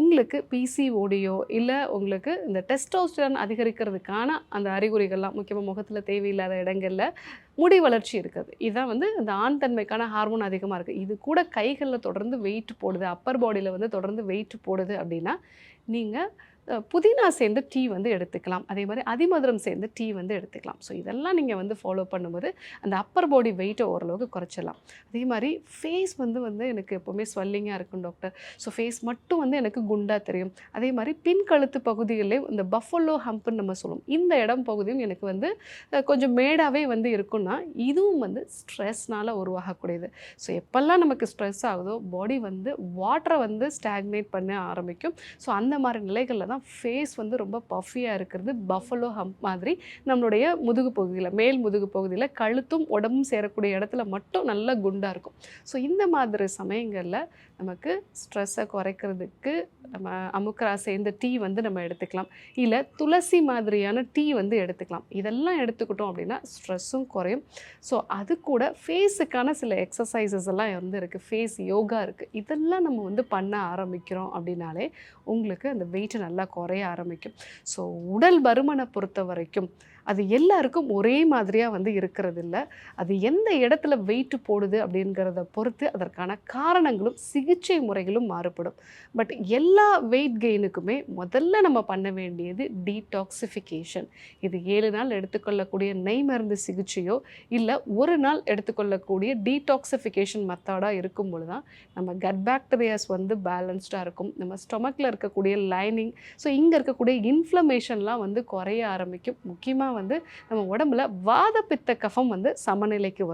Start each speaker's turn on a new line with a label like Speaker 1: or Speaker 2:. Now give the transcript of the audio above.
Speaker 1: உங்களுக்கு பிசிஓடியோ இல்லை உங்களுக்கு இந்த டெஸ்டோஸ்டெரான் அதிகரிக்கிறதுக்கான அந்த அறிகுறிகள்லாம் முக்கியமாக முகத்தில் தேவையில்லாத இடங்களில் முடி வளர்ச்சி இருக்குது. இதான் வந்து இந்த ஆண் தன்மைக்கான ஹார்மோன் அதிகமாக இருக்குது. இது கூட கைகளில் தொடர்ந்து வெயிட் போடுது, அப்பர் பாடியில் வந்து தொடர்ந்து வெயிட் போடுது அப்படின்னா நீங்கள் புதினா சேர்ந்து டீ வந்து எடுத்துக்கலாம். அதே மாதிரி அதிமதுரம் சேர்ந்து டீ வந்து எடுத்துக்கலாம். ஸோ இதெல்லாம் நீங்கள் வந்து ஃபாலோ பண்ணும்போது அந்த அப்பர் பாடி வெயிட்டை ஓரளவுக்கு குறைச்சிடலாம். அதே மாதிரி ஃபேஸ் வந்து வந்து எனக்கு எப்போவுமே ஸ்வெல்லிங்காக இருக்கும் டாக்டர். ஸோ ஃபேஸ் மட்டும் வந்து எனக்கு குண்டாக தெரியும். அதே மாதிரி பின் கழுத்து பகுதிகளிலே இந்த பஃபலோ ஹம்ப்னு நம்ம சொல்லுவோம். இந்த இடம் பகுதியும் எனக்கு வந்து கொஞ்சம் மேடாகவே வந்து இருக்குன்னா இதுவும் வந்து ஸ்ட்ரெஸ்னால் உருவாகக்கூடியது. ஸோ எப்போல்லாம் நமக்கு ஸ்ட்ரெஸ் ஆகுதோ பாடி வந்து வாட்டரை வந்து ஸ்டாக்னேட் பண்ண ஆரம்பிக்கும். ஸோ அந்த மாதிரி நிலைகளில் தான் ஃபேஸ் வந்து ரொம்ப பஃபியாக இருக்கிறது பஃபலோ ஹம்ப் மாதிரி நம்மளுடைய முதுகு பகுதியில் மேல் முதுகு பகுதியில் கழுத்தும் உடம்பும் சேரக்கூடிய இடத்துல மட்டும் நல்லா குண்டாக இருக்கும். ஸோ இந்த மாதிரி சமயங்களில் நமக்கு ஸ்ட்ரெஸ்ஸை குறைக்கிறதுக்கு நம்ம அமுக்கரா சேர்ந்த டீ வந்து நம்ம எடுத்துக்கலாம். இல்லை துளசி மாதிரியான டீ வந்து எடுத்துக்கலாம். இதெல்லாம் எடுத்துக்கிட்டோம் அப்படின்னா ஸ்ட்ரெஸ்ஸும் குறையும். ஸோ அது கூட ஃபேஸுக்கான சில எக்ஸசைசஸ் எல்லாம் வந்து இருக்குது. ஃபேஸ் யோகா இருக்குது. இதெல்லாம் நம்ம வந்து பண்ண ஆரம்பிக்கிறோம் அப்படின்னாலே உங்களுக்கு அந்த வெயிட் நல்லா குறைய ஆரம்பிக்கும். ஸோ உடல் பருமனை பொறுத்த வரைக்கும் அது எல்லாருக்கும் ஒரே மாதிரியாக வந்து இருக்கிறது இல்லை. அது எந்த இடத்துல வெயிட் போடுது அப்படிங்கிறத பொறுத்து அதற்கான காரணங்களும் சிகிச்சை முறைகளும் மாறுபடும். பட் எல்லா வெயிட் கெயினுக்குமே முதல்ல நம்ம பண்ண வேண்டியது டீடாக்சிஃபிகேஷன். இது 7 நாள் எடுத்துக்கொள்ளக்கூடிய நெய் மருந்து சிகிச்சையோ இல்லை ஒரு நாள் எடுத்துக்கொள்ளக்கூடிய டீடாக்சிஃபிகேஷன் மெத்தடாக இருக்கும் பொழுது தான் நம்ம கட் பாக்டீரியாஸ் வந்து பேலன்ஸ்டாக இருக்கும். நம்ம ஸ்டொமக்கில் இருக்கக்கூடிய லைனிங் ஸோ இங்கே இருக்கக்கூடிய இன்ஃப்ளமேஷன்லாம் வந்து குறைய ஆரம்பிக்கும். முக்கியமாக வந்து நம்ம உடம்புல வாத பித்த கஃபம் வந்து சமநிலைக்கு வரும்.